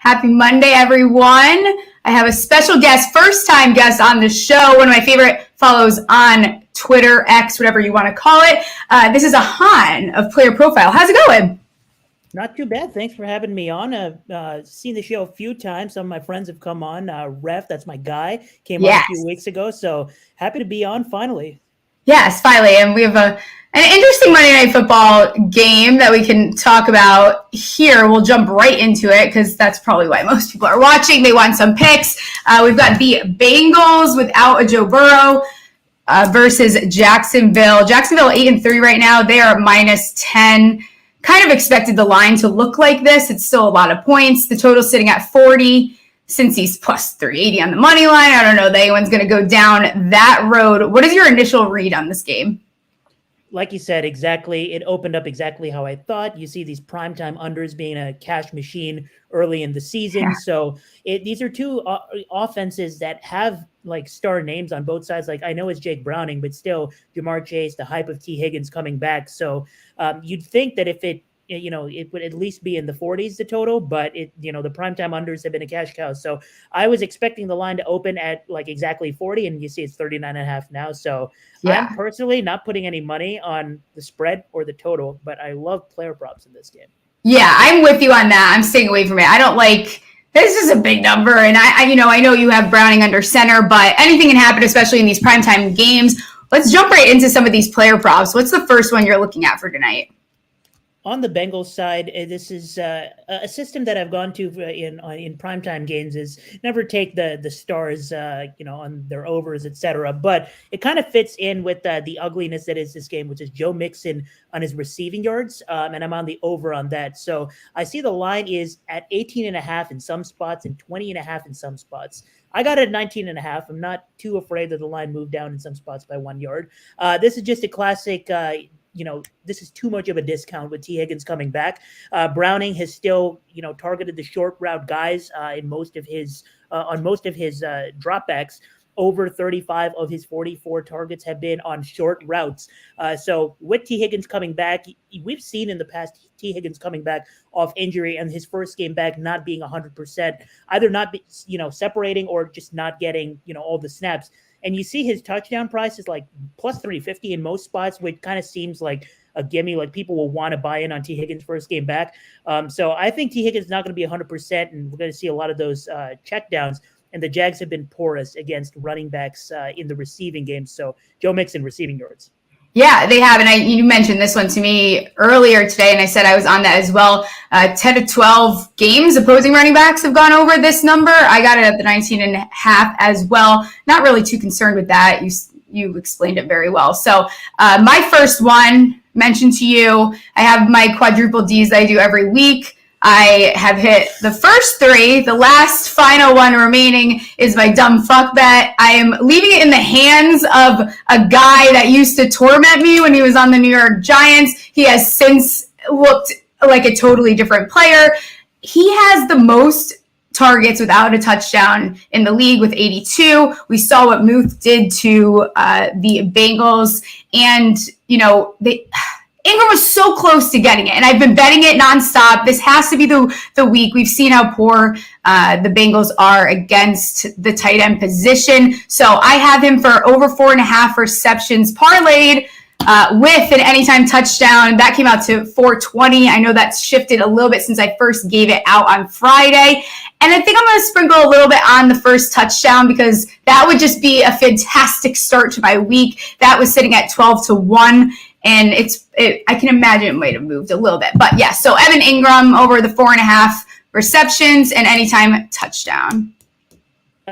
Happy Monday, everyone. I have a special guest, first-time guest on the show, one of my favorite follows on Twitter, X, whatever you want to call it. This is Ahaan of Player Profile. How's it going? Not too bad. Thanks for having me on. I've seen the show a few times. Some of my friends have come on. Ref, that's my guy, came on a few weeks ago. So happy to be on finally. Yes, finally. And we have an interesting Monday Night Football game that we can talk about here. We'll jump right into it because that's probably why most people are watching. They want some picks. We've got the Bengals without a Joe Burrow versus Jacksonville. Jacksonville 8-3 right now. They are -10. Kind of expected the line to look like this. It's still a lot of points. The total's sitting at 40. Since he's plus 380 on the money line, I don't know that anyone's going to go down that road. What is your initial read on this game? Like you said, exactly. It opened up exactly how I thought. You see these primetime unders being a cash machine early in the season. Yeah. So these are two offenses that have like star names on both sides. Like I know it's Jake Browning, but still Jamar Chase, the hype of T. Higgins coming back. So you'd think that if it would at least be in the 40s, the total, but the primetime unders have been a cash cow. So I was expecting the line to open at like exactly 40, and you see it's 39.5 now. So yeah. I'm personally not putting any money on the spread or the total, but I love player props in this game. Yeah, I'm with you on that. I'm staying away from it. I don't like, this is a big number, and I know you have Browning under center, but anything can happen, especially in these primetime games. Let's jump right into some of these player props. What's the first one you're looking at for tonight? On the Bengals side, this is a system that I've gone to in primetime games is never take the stars, on their overs, etc. But it kind of fits in with the ugliness that is this game, which is Joe Mixon on his receiving yards, and I'm on the over on that. So I see the line is at 18.5 in some spots and 20.5 in some spots. I got it at 19.5. I'm not too afraid that the line moved down in some spots by 1 yard. This is just a classic. This is too much of a discount with T. Higgins coming back. Browning has still, targeted the short route guys in most of his dropbacks. Over 35 of his 44 targets have been on short routes. So with T. Higgins coming back, we've seen in the past T. Higgins coming back off injury and his first game back not being 100%, either not separating or just not getting, all the snaps. And you see his touchdown price is like plus 350 in most spots, which kind of seems like a gimme, like people will want to buy in on T. Higgins' first game back. So I think T. Higgins is not going to be 100%, and we're going to see a lot of those checkdowns. And the Jags have been porous against running backs in the receiving game. So Joe Mixon receiving yards. Yeah, they have. And you mentioned this one to me earlier today, and I said I was on that as well. 10 to 12 games opposing running backs have gone over this number. I got it at the 19.5 as well. Not really too concerned with that. You explained it very well. So my first one mentioned to you, I have my quadruple Ds that I do every week. I have hit the first 3. The last final one remaining is my dumb fuck bet. I am leaving it in the hands of a guy that used to torment me when he was on the New York Giants. He has since looked like a totally different player. He has the most targets without a touchdown in the league with 82. We saw what Muth did to the Bengals, and Ingram was so close to getting it, and I've been betting it nonstop. This has to be the week. We've seen how poor the Bengals are against the tight end position. So I have him for over 4.5 receptions parlayed with an anytime touchdown. That came out to 420. I know that's shifted a little bit since I first gave it out on Friday. And I think I'm going to sprinkle a little bit on the first touchdown because that would just be a fantastic start to my week. That was sitting at 12-1. And I can imagine it might have moved a little bit. But yeah, so Evan Ingram over the 4.5 receptions and anytime touchdown.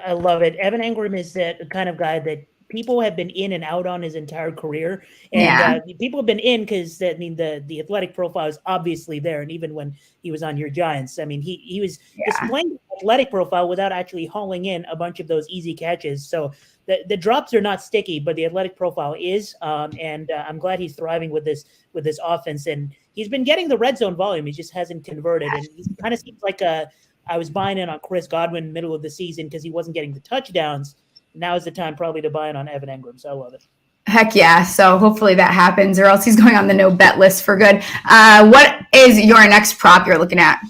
I love it. Evan Ingram is the kind of guy that people have been in and out on his entire career. And people have been in because, the athletic profile is obviously there. And even when he was on your Giants, he was displaying the athletic profile without actually hauling in a bunch of those easy catches. So the drops are not sticky, but the athletic profile is. And I'm glad he's thriving with this offense. And he's been getting the red zone volume. He just hasn't converted. And he kind of seems like I was buying in on Chris Godwin middle of the season because he wasn't getting the touchdowns. Now is the time probably to buy in on Evan Ingram. So I love it. Heck yeah. So hopefully that happens, or else he's going on the no bet list for good. What is your next prop you're looking at?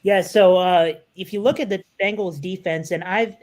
Yeah, so if you look at the Bengals defense, and I've,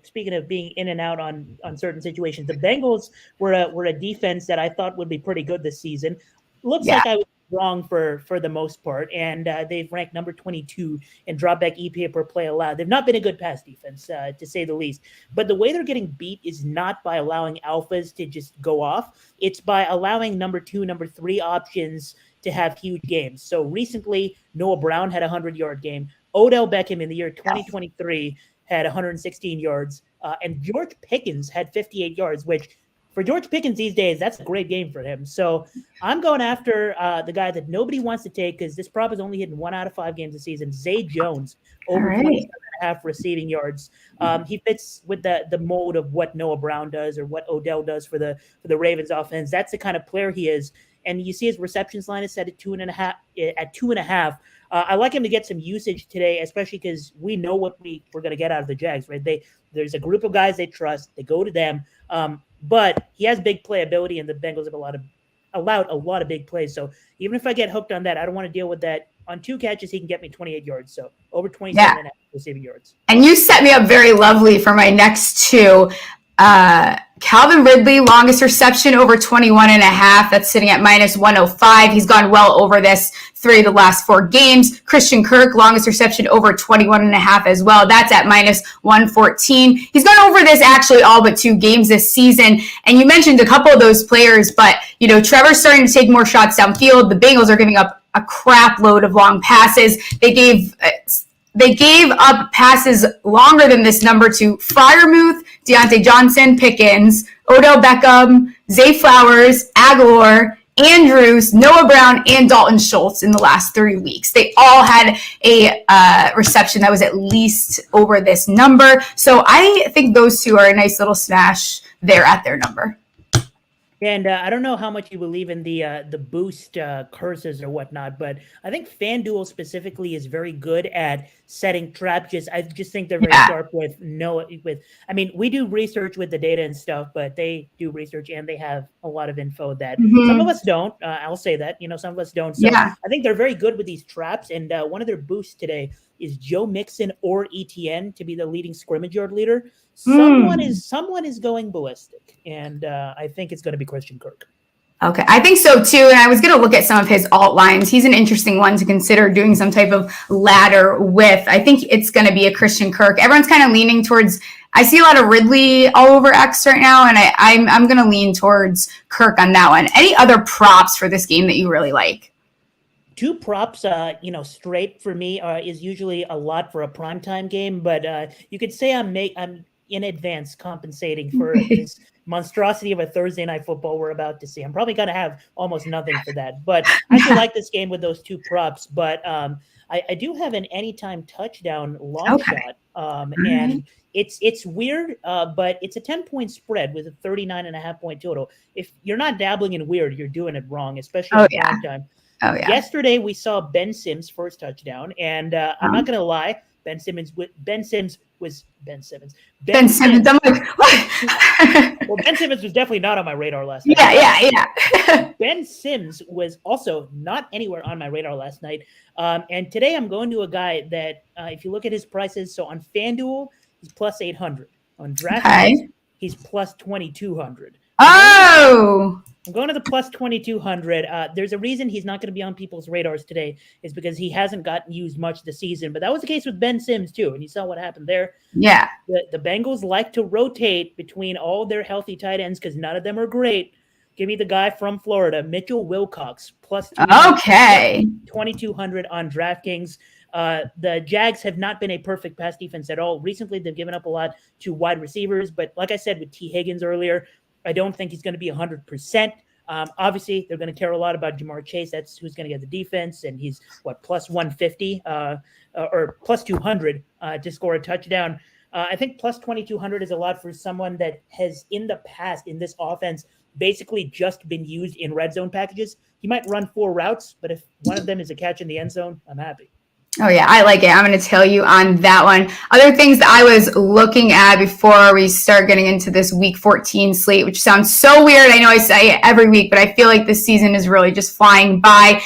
speaking of being in and out on certain situations, the Bengals were a defense that I thought would be pretty good this season. Looks Yeah. like I was wrong for the most part, and they've ranked number 22 in dropback EPA per play allowed. They've not been a good pass defense, to say the least. But the way they're getting beat is not by allowing alphas to just go off. It's by allowing number 2, number 3 options to have huge games. So recently, Noah Brown had a 100-yard game. Odell Beckham in the year 2023 had 116 yards, and George Pickens had 58 yards, which for George Pickens these days, that's a great game for him. So I'm going after the guy that nobody wants to take because this prop is only hitting 1 out of 5 games this season, Zay Jones, over 27.5 receiving yards. He fits with the mold of what Noah Brown does or what Odell does for the Ravens offense. That's the kind of player he is. And you see his receptions line is set at 2.5. I like him to get some usage today, especially because we know what we're going to get out of the Jags, right? There's a group of guys they trust. They go to them. But he has big playability, and the Bengals have allowed a lot of big plays. So even if I get hooked on that, I don't want to deal with that. On 2 catches, he can get me 28 yards. So over 27.5 receiving yards. And you set me up very lovely for my next 2. Calvin Ridley, longest reception over 21.5. That's sitting at minus 105. He's gone well over this 3 of the last 4 games. Christian Kirk, longest reception over 21.5 as well. That's at minus 114. He's gone over this actually all but 2 games this season. And you mentioned a couple of those players, but Trevor's starting to take more shots downfield. The Bengals are giving up a crap load of long passes. They gave up passes longer than this number to Freiermuth, Deontay Johnson, Pickens, Odell Beckham, Zay Flowers, Aguilar, Andrews, Noah Brown, and Dalton Schultz in the last 3 weeks. They all had a reception that was at least over this number. So I think those 2 are a nice little smash there at their number. And I don't know how much you believe in the boost curses or whatnot, but I think FanDuel specifically is very good at setting traps. I just think they're very sharp with. I mean, we do research with the data and stuff, but they do research and they have a lot of info that some of us don't. I'll say that some of us don't. So I think they're very good with these traps. And one of their boosts today is Joe Mixon or ETN to be the leading scrimmage yard leader. Someone is going ballistic, and I think it's going to be Christian Kirk. Okay, I think so too. And I was going to look at some of his alt lines. He's an interesting one to consider doing some type of ladder with. I think it's going to be a Christian Kirk. Everyone's kind of leaning towards. I see a lot of Ridley all over X right now, and I'm going to lean towards Kirk on that one. Any other props for this game that you really like? 2 props, straight for me is usually a lot for a primetime game, but you could say I'm in advance compensating for this monstrosity of a Thursday night football we're about to see. I'm probably going to have almost nothing for that, but I do like this game with those 2 props. But I do have an anytime touchdown long shot, and it's weird, but it's a 10-point spread with a 39.5 point total. If you're not dabbling in weird, you're doing it wrong, especially in primetime. Oh, yeah. Yesterday, we saw Ben Sims' first touchdown, and I'm not going to lie, Ben Simmons. I'm like, what? Well, Ben Simmons was definitely not on my radar last night. Yeah. Ben Sims was also not anywhere on my radar last night. And today I'm going to a guy that, if you look at his prices, so on FanDuel, he's plus 800. On DraftKings, he's plus 2,200. Oh! I'm going to the plus 2,200. There's a reason he's not going to be on people's radars today is because he hasn't gotten used much this season. But that was the case with Ben Sims, too. And you saw what happened there. Yeah. The Bengals like to rotate between all their healthy tight ends because none of them are great. Give me the guy from Florida, Mitchell Wilcox, plus 2,200 on DraftKings. The Jags have not been a perfect pass defense at all. Recently, they've given up a lot to wide receivers. But like I said with T. Higgins earlier, I don't think he's going to be 100%. Obviously, they're going to care a lot about Jamar Chase. That's who's going to get the defense. And he's, plus 150 or plus 200 to score a touchdown. I think plus 2,200 is a lot for someone that has in the past in this offense basically just been used in red zone packages. He might run 4 routes, but if one of them is a catch in the end zone, I'm happy. Oh, yeah, I like it. I'm going to tell you on that one. Other things that I was looking at before we start getting into this week 14 slate, which sounds so weird. I know I say it every week, but I feel like this season is really just flying by.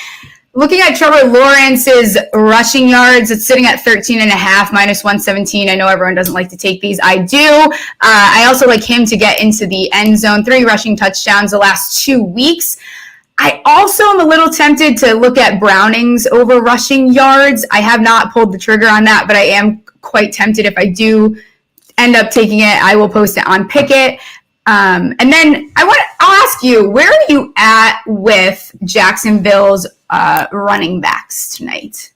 Looking at Trevor Lawrence's rushing yards, it's sitting at 13.5, minus 117. I know everyone doesn't like to take these. I do. I also like him to get into the end zone. 3 rushing touchdowns the last 2 weeks. I also am a little tempted to look at Browning's over rushing yards. I have not pulled the trigger on that, but I am quite tempted. If I do end up taking it, I will post it on Pickett. And then I'll ask you, where are you at with Jacksonville's running backs tonight?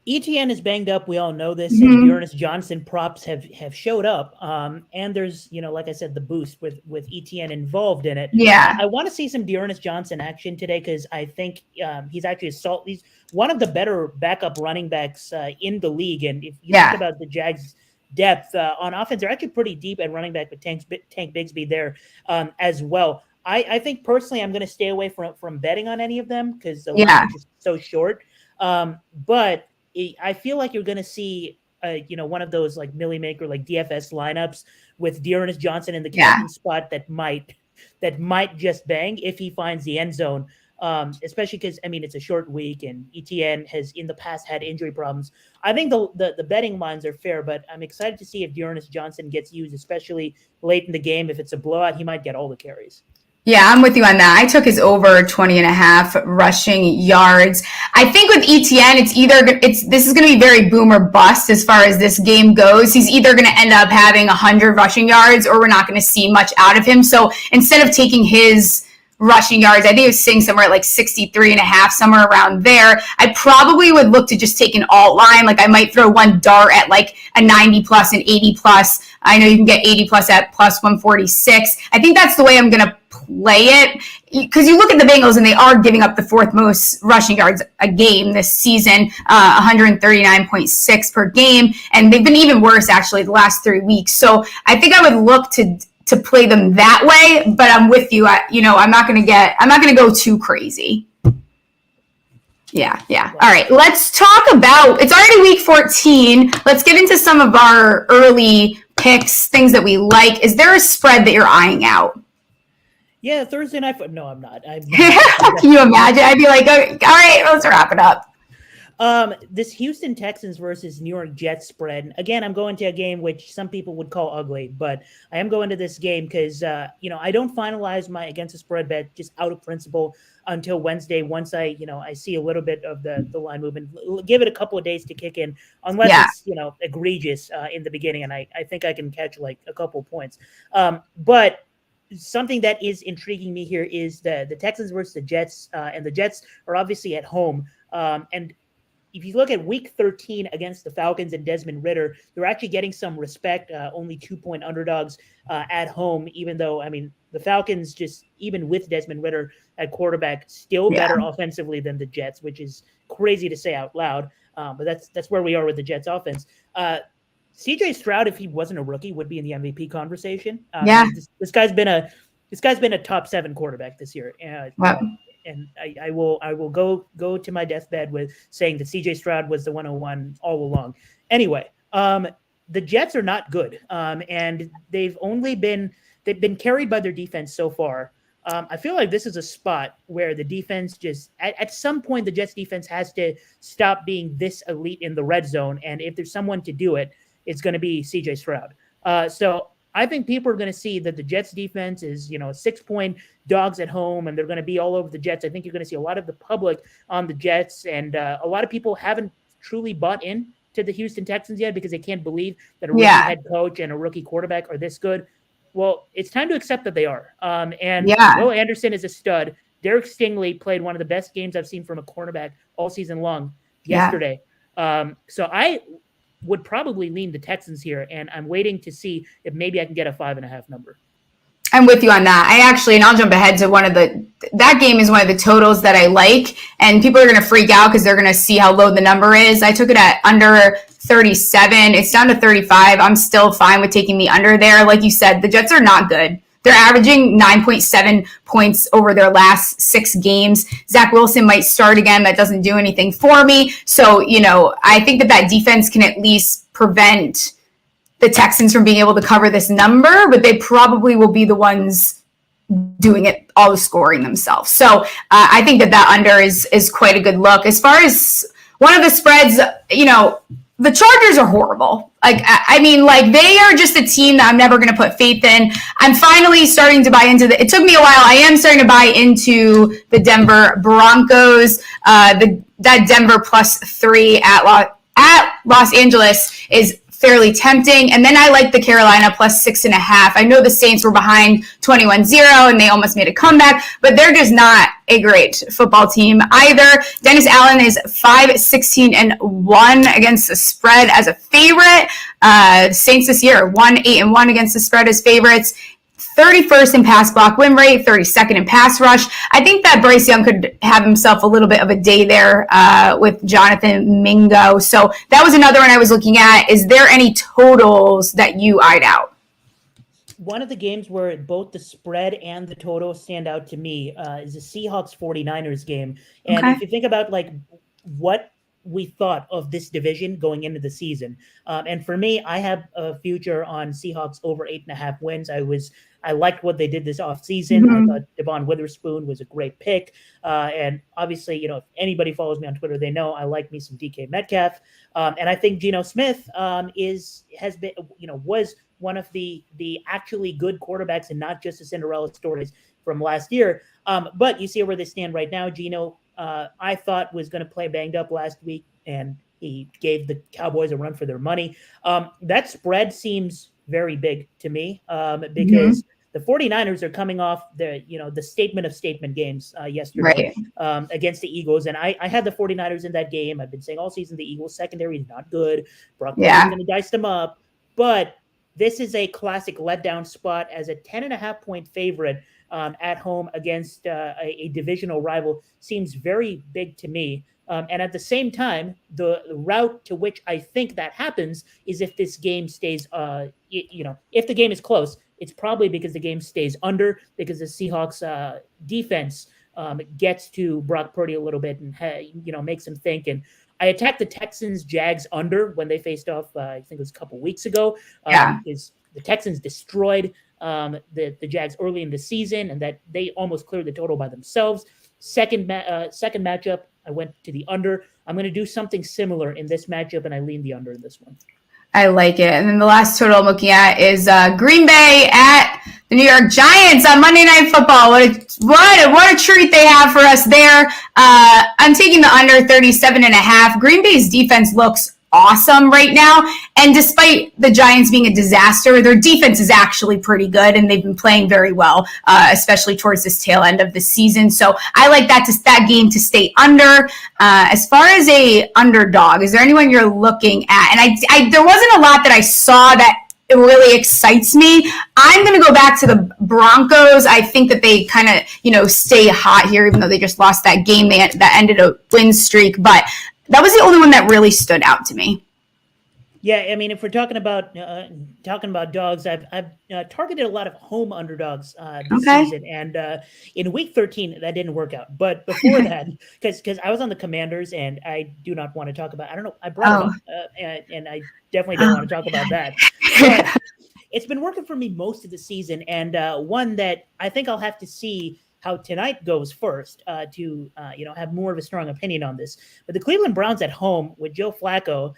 ETN is banged up. We all know this. And Dearness Johnson props have showed up. And there's, like I said, the boost with ETN involved in it. Yeah. I want to see some Dearness Johnson action today because I think he's actually he's one of the better backup running backs in the league. And if you think about the Jags' depth on offense, they're actually pretty deep at running back with Tank Bigsby there as well. I think personally I'm going to stay away from betting on any of them because the line is just so short. But I feel like you're going to see, one of those like Millie Maker, like DFS lineups with Dearness Johnson in the captain spot that might just bang if he finds the end zone. Especially because, it's a short week and ETN has in the past had injury problems. I think the betting lines are fair, but I'm excited to see if Dearness Johnson gets used, especially late in the game. If it's a blowout, he might get all the carries. Yeah, I'm with you on that. I took his over 20.5 rushing yards. I think with ETN, this is going to be very boom or bust as far as this game goes. He's either going to end up having 100 rushing yards or we're not going to see much out of him. So instead of taking his rushing yards, I think it was sitting somewhere at like 63.5, somewhere around there. I probably would look to just take an alt line. Like I might throw one dart at like a 90 plus and 80 plus. I know you can get 80 plus at plus 146. I think that's the way I'm going to play it because you look at the Bengals and they are giving up the 4th most rushing yards a game this season, 139.6 per game. And they've been even worse actually the last 3 weeks. So I think I would look to play them that way, but I'm with you. I'm not going to go too crazy. Yeah. All right. Let's talk about, it's already week 14. Let's get into some of our early picks, things that we like. Is there a spread that you're eyeing out? Yeah, Thursday night. No, I'm not. Can you imagine? I'd be like, all right, let's wrap it up. This Houston Texans versus New York Jets spread. Again, I'm going to a game which some people would call ugly, but I am going to this game because, I don't finalize my against the spread bet just out of principle until Wednesday. Once I see a little bit of the line movement, give it a couple of days to kick in, unless it's, egregious in the beginning. And I think I can catch like a couple points. But something that is intriguing me here is the Texans versus the Jets, and the Jets are obviously at home. And if you look at week 13 against the Falcons and Desmond Ridder, they're actually getting some respect, only 2-point underdogs at home, even though, the Falcons just, even with Desmond Ridder at quarterback, still better offensively than the Jets, which is crazy to say out loud. But that's where we are with the Jets offense. CJ Stroud, if he wasn't a rookie, would be in the MVP conversation. This guy's been a top 7 quarterback this year. Wow. And I will go to my deathbed with saying that CJ Stroud was the 101 all along. Anyway, the Jets are not good, and they've been carried by their defense so far. I feel like this is a spot where the defense just at some point the Jets defense has to stop being this elite in the red zone, and if there's someone to do it, it's going to be CJ Stroud. So I think people are going to see that the Jets defense is, 6-point dogs at home, and they're going to be all over the Jets. I think you're going to see a lot of the public on the Jets, and a lot of people haven't truly bought in to the Houston Texans yet because they can't believe that a rookie head coach and a rookie quarterback are this good. Well, it's time to accept that they are. Will Anderson is a stud. Derek Stingley played one of the best games I've seen from a cornerback all season long yesterday. So I would probably lean the Texans here, and I'm waiting to see if maybe I can get a 5.5 number. I'm with you on that. And I'll jump ahead to that game is one of the totals that I like, and people are going to freak out because they're going to see how low the number is. I took it at under 37. It's down to 35. I'm still fine with taking the under there. Like you said, the Jets are not good. They're averaging 9.7 points over their last 6 games. Zach Wilson might start again. That doesn't do anything for me. So, I think that defense can at least prevent the Texans from being able to cover this number, but they probably will be the ones doing it, all the scoring themselves. So I think that under is quite a good look. As far as one of the spreads, the Chargers are horrible. I mean, they are just a team that I'm never going to put faith in. I'm finally starting to buy into it took me a while. I am starting to buy into the Denver Broncos. That Denver +3 at Los Angeles is fairly tempting. And then I like the Carolina +6.5. I know the Saints were behind 21-0 and they almost made a comeback, but they're just not a great football team either. Dennis Allen is 5-16-1 against the spread as a favorite. Saints this year 1-8-1 against the spread as favorites. 31st in pass block win rate, 32nd in pass rush. I think that Bryce Young could have himself a little bit of a day there with Jonathan Mingo. So that was another one I was looking at. Is there any totals that you eyed out? One of the games where both the spread and the total stand out to me is the Seahawks 49ers game. And if you think about what we thought of this division going into the season. And for me, I have a future on Seahawks over 8.5 wins. I liked what they did this offseason. I thought Devon Witherspoon was a great pick. And obviously, if anybody follows me on Twitter, they know I like me some DK Metcalf. And I think Geno Smith was one of the actually good quarterbacks and not just the Cinderella stories from last year. But you see where they stand right now. Geno, I thought was going to play banged up last week, and he gave the Cowboys a run for their money. That spread seems very big to me because the 49ers are coming off the statement of statement games yesterday against the Eagles. And I had the 49ers in that game. I've been saying all season the Eagles secondary is not good. Brock is going to dice them up. But this is a classic letdown spot as a 10.5-point favorite at home against a divisional rival seems very big to me. And at the same time, the route to which I think that happens is if this game stays, if the game is close, it's probably because the game stays under, because the Seahawks defense gets to Brock Purdy a little bit and makes him think. And I attacked the Texans Jags under when they faced off. I think it was a couple weeks ago. Is the Texans destroyed the Jags early in the season, and that they almost cleared the total by themselves. Second matchup, I went to the under. I'm going to do something similar in this matchup, and I lean the under in this one. I like it. And then the last total I'm looking at is Green Bay at the New York Giants on Monday Night Football. What a treat they have for us there. I'm taking the under 37.5. Green Bay's defense looks awesome right now. And despite the Giants being a disaster, their defense is actually pretty good, and they've been playing very well, especially towards this tail end of the season. So I like that game to stay under. As far as a underdog, is there anyone you're looking at? And I there wasn't a lot that I saw that it really excites me. I'm going to go back to the Broncos. I think that they kind of, stay hot here, even though they just lost that game that ended a win streak. But that was the only one that really stood out to me. Yeah, I mean, if we're talking about dogs, I've targeted a lot of home underdogs this season, and in week 13 that didn't work out. But before that, because I was on the Commanders, and I do not want to talk about. I don't know. I brought it up, and I definitely don't want to talk about that. But it's been working for me most of the season, and one that I think I'll have to see how tonight goes first to have more of a strong opinion on this. But the Cleveland Browns at home with Joe Flacco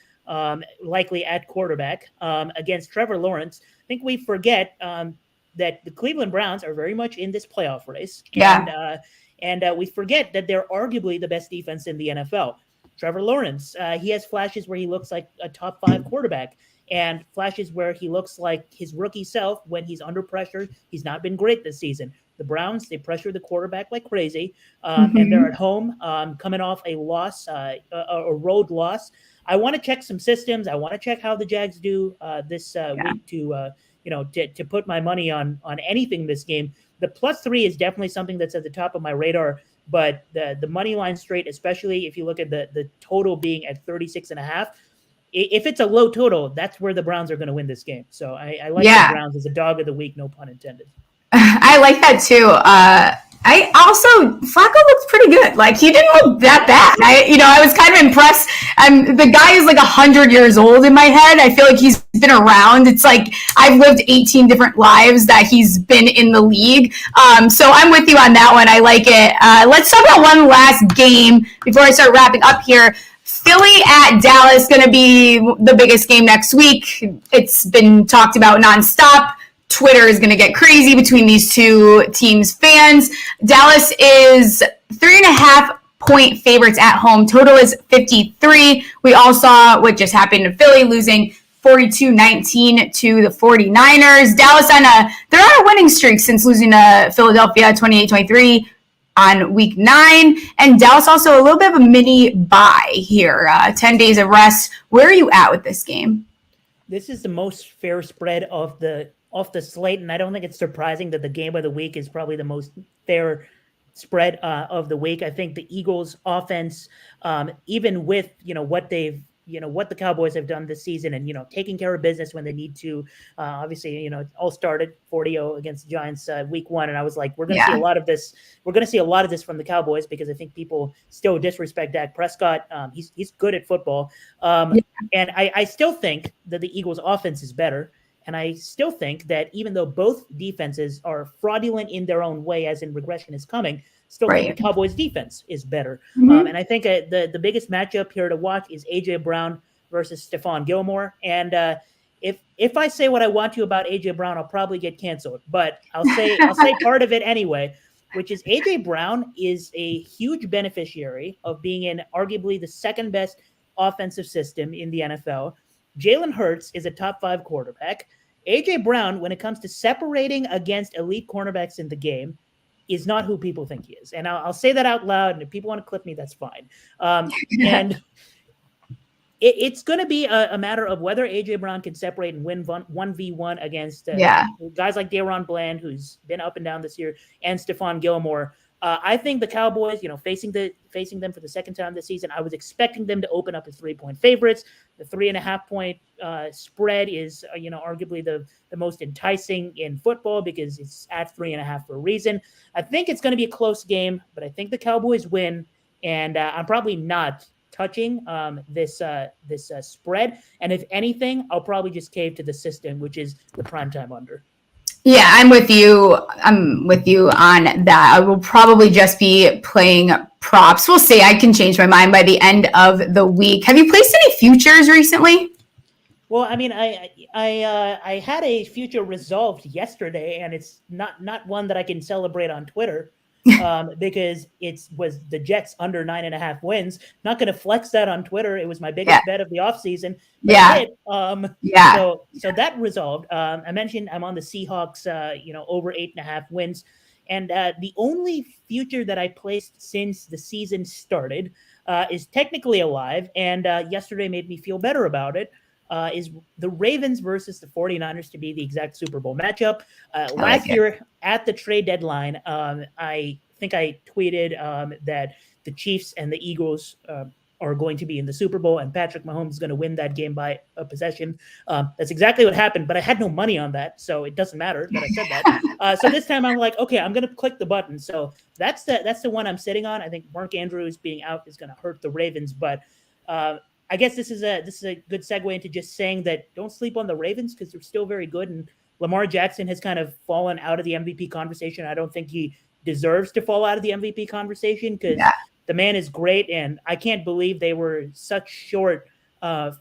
likely at quarterback against Trevor Lawrence. I think we forget that the Cleveland Browns are very much in this playoff race. And we forget that they're arguably the best defense in the NFL. Trevor Lawrence, he has flashes where he looks like a top 5 quarterback, and flashes where he looks like his rookie self when he's under pressure. He's not been great this season. The Browns, they pressure the quarterback like crazy, and they're at home coming off a loss, a road loss. I want to check some systems. I want to check how the Jags do this week to put my money on anything in this game. The +3 is definitely something that's at the top of my radar, but the money line straight, especially if you look at the total being at 36.5, if it's a low total, that's where the Browns are going to win this game. So I like the Browns as a dog of the week, no pun intended. I like that too. Flacco looked pretty good. Like, he didn't look that bad. I was kind of impressed. The guy is like 100 years old in my head. I feel like he's been around. It's like I've lived 18 different lives that he's been in the league. So I'm with you on that one. I like it. Let's talk about one last game before I start wrapping up here. Philly at Dallas, going to be the biggest game next week. It's been talked about nonstop. Twitter is going to get crazy between these two teams' fans. Dallas is 3.5-point favorites at home. Total is 53. We all saw what just happened to Philly, losing 42-19 to the 49ers. Dallas they're on a winning streak since losing to Philadelphia 28-23 on week 9. And Dallas also a little bit of a mini bye here, 10 days of rest. Where are you at with this game? This is the most fair spread off the slate, and I don't think it's surprising that the game of the week is probably the most fair spread of the week. I think the Eagles' offense, even with what the Cowboys have done this season, and taking care of business when they need to. Obviously, it all started 40-0 against the Giants week 1, and I was like, we're going to see a lot of this. We're going to see a lot of this from the Cowboys because I think people still disrespect Dak Prescott. He's good at football, and I still think that the Eagles' offense is better. And I still think that even though both defenses are fraudulent in their own way, as in regression is coming, think the Cowboys defense is better. Mm-hmm. And I think the biggest matchup here to watch is A.J. Brown versus Stephon Gilmore. And if I say what I want to about A.J. Brown, I'll probably get canceled. But I'll say part of it anyway, which is A.J. Brown is a huge beneficiary of being in arguably the second best offensive system in the NFL. Jalen Hurts is a top 5 quarterback. A.J. Brown, when it comes to separating against elite cornerbacks in the game, is not who people think he is. And I'll say that out loud, and if people want to clip me, that's fine. And it's going to be a matter of whether A.J. Brown can separate and win 1v1 against guys like De'Aaron Bland, who's been up and down this year, and Stephon Gilmore. I think the Cowboys, facing them for the second time this season, I was expecting them to open up as 3-point favorites. The 3.5-point spread is, arguably the most enticing in football because it's at 3.5 for a reason. I think it's going to be a close game, but I think the Cowboys win, and I'm probably not touching this spread. And if anything, I'll probably just cave to the system, which is the primetime under. Yeah, I'm with you. I'm with you on that. I will probably just be playing props. We'll see. I can change my mind by the end of the week. Have you placed any futures recently? Well, I mean, I had a future resolved yesterday, and it's not one that I can celebrate on Twitter. Because it was the Jets under 9.5 wins. Not going to flex that on Twitter. It was my biggest bet of the offseason. So that resolved. I mentioned I'm on the Seahawks, over 8.5 wins. And the only future that I placed since the season started is technically alive. And yesterday made me feel better about it. Is the Ravens versus the 49ers to be the exact Super Bowl matchup. Last year at the trade deadline, I think I tweeted that the Chiefs and the Eagles are going to be in the Super Bowl, and Patrick Mahomes is going to win that game by a possession. That's exactly what happened, but I had no money on that, so it doesn't matter that I said that. So this time I'm like, okay, I'm going to click the button. So that's the one I'm sitting on. I think Mark Andrews being out is going to hurt the Ravens, but I guess this is a good segue into just saying that don't sleep on the Ravens because they're still very good. And Lamar Jackson has kind of fallen out of the MVP conversation. I don't think he deserves to fall out of the MVP conversation because the man is great. And I can't believe they were such short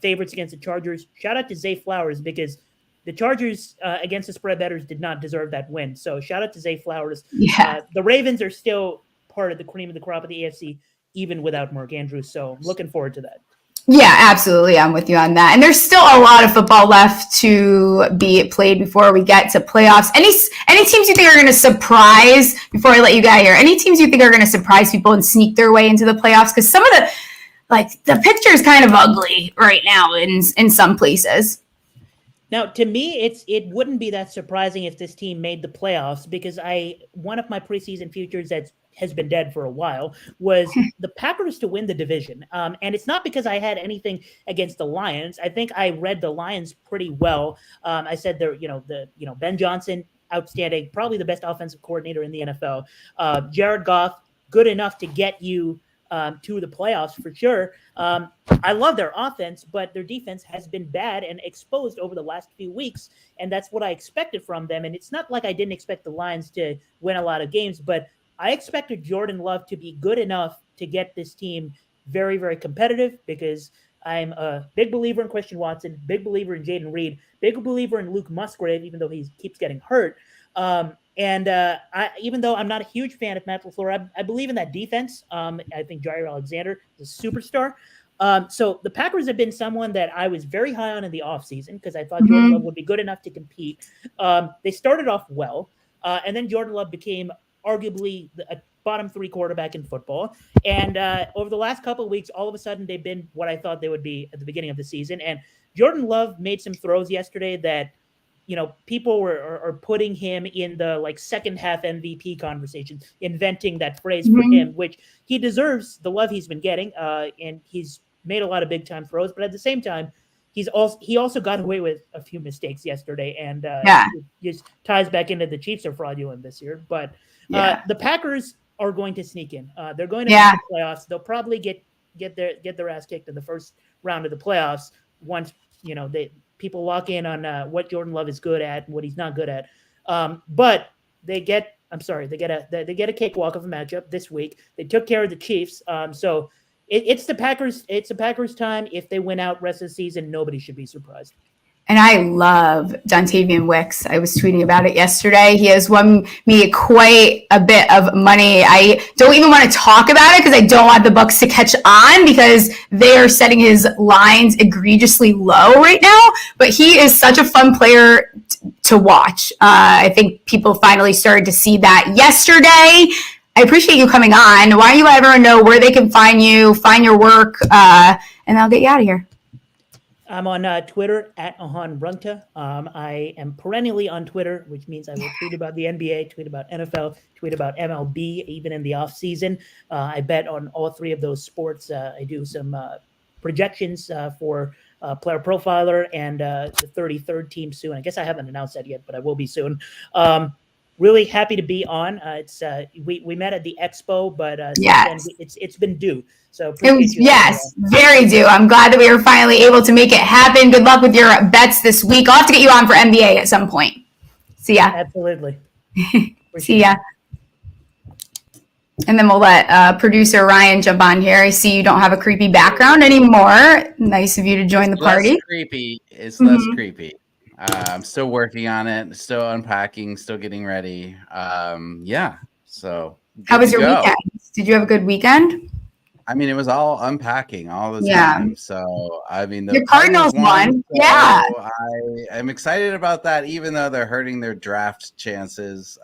favorites against the Chargers. Shout out to Zay Flowers because the Chargers against the spread bettors did not deserve that win. So shout out to Zay Flowers. The Ravens are still part of the cream of the crop of the AFC, even without Mark Andrews. So I'm looking forward to that. Yeah, absolutely. I'm with you on that. And there's still a lot of football left to be played before we get to playoffs. Any teams you think are going to surprise, before I let you get out here, any teams you think are going to surprise people and sneak their way into the playoffs? Because some of the picture is kind of ugly right now in some places. Now, to me, it wouldn't be that surprising if this team made the playoffs because one of my preseason futures that has been dead for a while was the Packers to win the division. And it's not because I had anything against the Lions. I think I read the Lions pretty well. I said Ben Johnson, outstanding, probably the best offensive coordinator in the NFL. Jared Goff, good enough to get you to the playoffs for sure. I love their offense, but their defense has been bad and exposed over the last few weeks, and that's what I expected from them. And it's not like I didn't expect the Lions to win a lot of games, but I expected Jordan Love to be good enough to get this team very, very competitive, because I'm a big believer in Christian Watson, big believer in Jaden Reed, big believer in Luke Musgrave, even though he keeps getting hurt. Even though I'm not a huge fan of Matt LaFleur, I believe in that defense. I think Jair Alexander is a superstar. So the Packers have been someone that I was very high on in the offseason because I thought Jordan Love would be good enough to compete. They started off well, and then Jordan Love became arguably a bottom 3 quarterback in football. And over the last couple of weeks, all of a sudden, they've been what I thought they would be at the beginning of the season. And Jordan Love made some throws yesterday that, people are putting him in the second half MVP conversation, inventing that phrase for him, which he deserves the love he's been getting. And he's made a lot of big time throws, but at the same time, he also got away with a few mistakes yesterday, and it just ties back into the Chiefs are fraudulent this year. But the Packers are going to sneak in. They're going to make the playoffs. They'll probably get their ass kicked in the first round of the playoffs once people lock in on what Jordan Love is good at and what he's not good at. But they get a cakewalk of a matchup this week. They took care of the Chiefs. So it's the Packers. It's the Packers' time. If they win out rest of the season, nobody should be surprised. And I love Dontavian Wicks. I was tweeting about it yesterday. He has won me quite a bit of money. I don't even want to talk about it because I don't want the Bucs to catch on because they are setting his lines egregiously low right now. But he is such a fun player to watch. I think people finally started to see that yesterday. I appreciate you coming on. Why don't you let everyone know where they can find you, find your work, and I'll get you out of here. I'm on Twitter at Ahaan Rugtna. I am perennially on Twitter, which means I will tweet about the NBA, tweet about NFL, tweet about MLB, even in the off season. I bet on all 3 of those sports. I do some projections for Player Profiler and the 33rd team soon. I guess I haven't announced that yet, but I will be soon. Really happy to be on. We met at the expo, but it's been due. So very due. I'm glad that we were finally able to make it happen. Good luck with your bets this week. I'll have to get you on for NBA at some point. See ya. Absolutely. See ya. And then we'll let producer Ryan jump on here. I see you don't have a creepy background anymore. Nice of you to join the party. It's less creepy. I'm still working on it, still unpacking, still getting ready. So how was your weekend? Did you have a good weekend? I mean, it was all unpacking all the time. So, I mean, the Cardinals won. So I am excited about that, even though they're hurting their draft chances.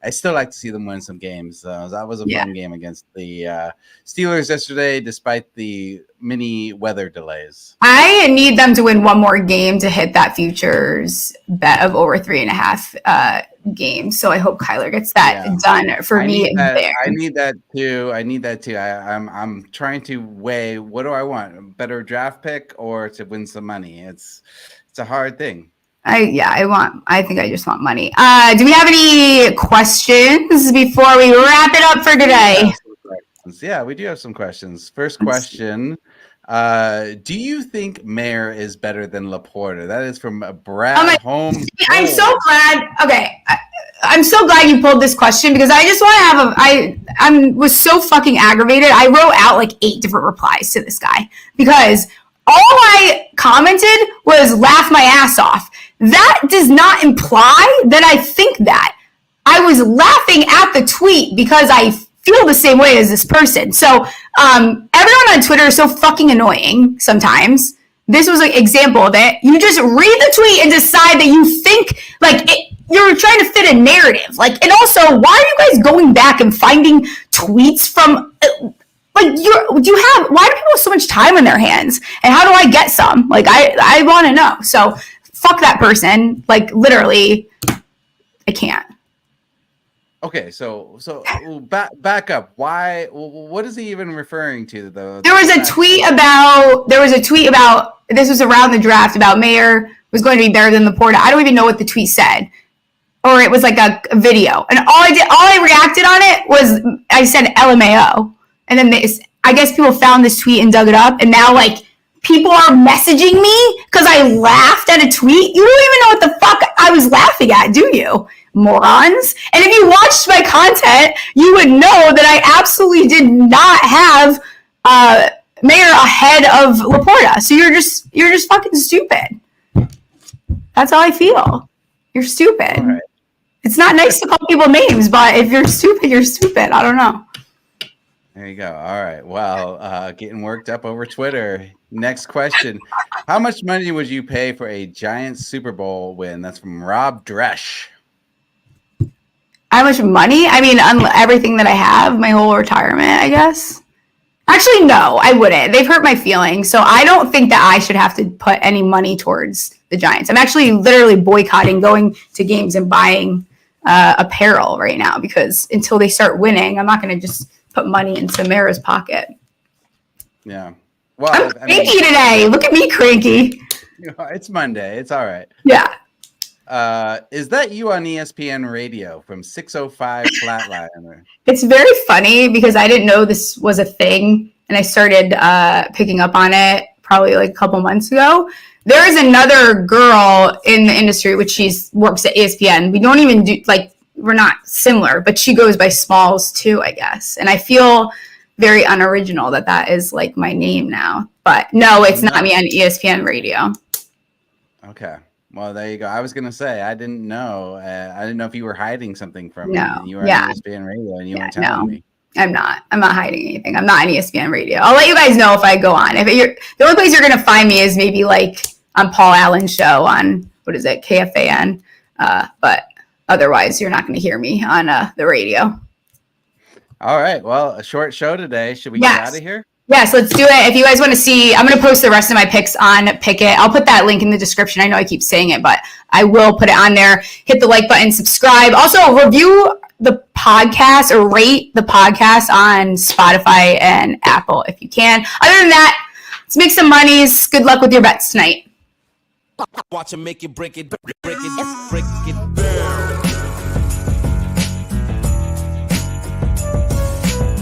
I still like to see them win some games. That was a fun game against the Steelers yesterday, despite the mini weather delays. I need them to win one more game to hit that futures bet of over 3.5 games. So I hope Kyler gets that done for me. I need that too. I'm trying to weigh, what do I want? A better draft pick or to win some money? It's a hard thing. I think I just want money. Do we have any questions before we wrap it up for today? Yeah, we do have some questions. First question. Do you think Mayer is better than Laporta? That is from Brad Holmes. I'm so glad. Okay. I'm so glad you pulled this question because I just want to have I was so fucking aggravated. I wrote out 8 different replies to this guy because all I commented was laugh my ass off. That does not imply that I think that. I was laughing at the tweet because I feel the same way as this person. So everyone on Twitter is so fucking annoying sometimes. This was an example of it. You just read the tweet and decide that you think you're trying to fit a narrative. And also, why are you guys going back and finding tweets from why do people have so much time on their hands? And how do I get some? I want to know. So fuck that person. Literally, I can't. Okay, so back up. Why? What is he even referring to? Though there was a tweet about. This was around the draft about Mayer was going to be better than Laporta. I don't even know what the tweet said. or it was like a video. And all I reacted on it was I said LMAO. And then I guess people found this tweet and dug it up. And now like people are messaging me because I laughed at a tweet. You don't even know what the fuck I was laughing at, do you? Morons. And if you watched my content, you would know that I absolutely did not have Mayor ahead of Laporta. So you're just fucking stupid. That's how I feel. You're stupid. Right. It's not nice to call people names, but if you're stupid, you're stupid. I don't know. There you go. All right. Well, getting worked up over Twitter. Next question. How much money would you pay for a Giants Super Bowl win? That's from Rob Dresch. How much money? I mean, everything that I have, my whole retirement, I guess. Actually, no, I wouldn't. They've hurt my feelings. So I don't think that I should have to put any money towards the Giants. I'm actually literally boycotting going to games and buying apparel right now because until they start winning, I'm not going to just put money into Mara's pocket. Yeah. Well, I'm cranky today. Look at me cranky. It's Monday. It's all right. Yeah. Is that you on ESPN Radio from 605 Flatliner? It's very funny because I didn't know this was a thing, and I started picking up on it probably like a couple months ago. There is another girl in the industry, which works at ESPN. We don't even do we're not similar, but she goes by Smalls too, I guess. And I feel very unoriginal that is like my name now. But no, it's not me on ESPN Radio. Okay. Well, there you go. I was going to say, I didn't know. I didn't know if you were hiding something from me. You were on ESPN Radio and you weren't telling me. I'm not hiding anything. I'm not on ESPN Radio. I'll let you guys know if I go on. The only place you're going to find me is maybe like on Paul Allen's show on, what is it, KFAN. But otherwise, you're not going to hear me on the radio. All right. Well, a short show today. Should we get out of here? Yes, let's do it. If you guys want to see, I'm going to post the rest of my picks on Pick'It. I'll put that link in the description. I know I keep saying it, but I will put it on there. Hit the like button, subscribe. Also, review the podcast or rate the podcast on Spotify and Apple if you can. Other than that, let's make some monies. Good luck with your bets tonight. Watch him make it, break it, break it, break it down.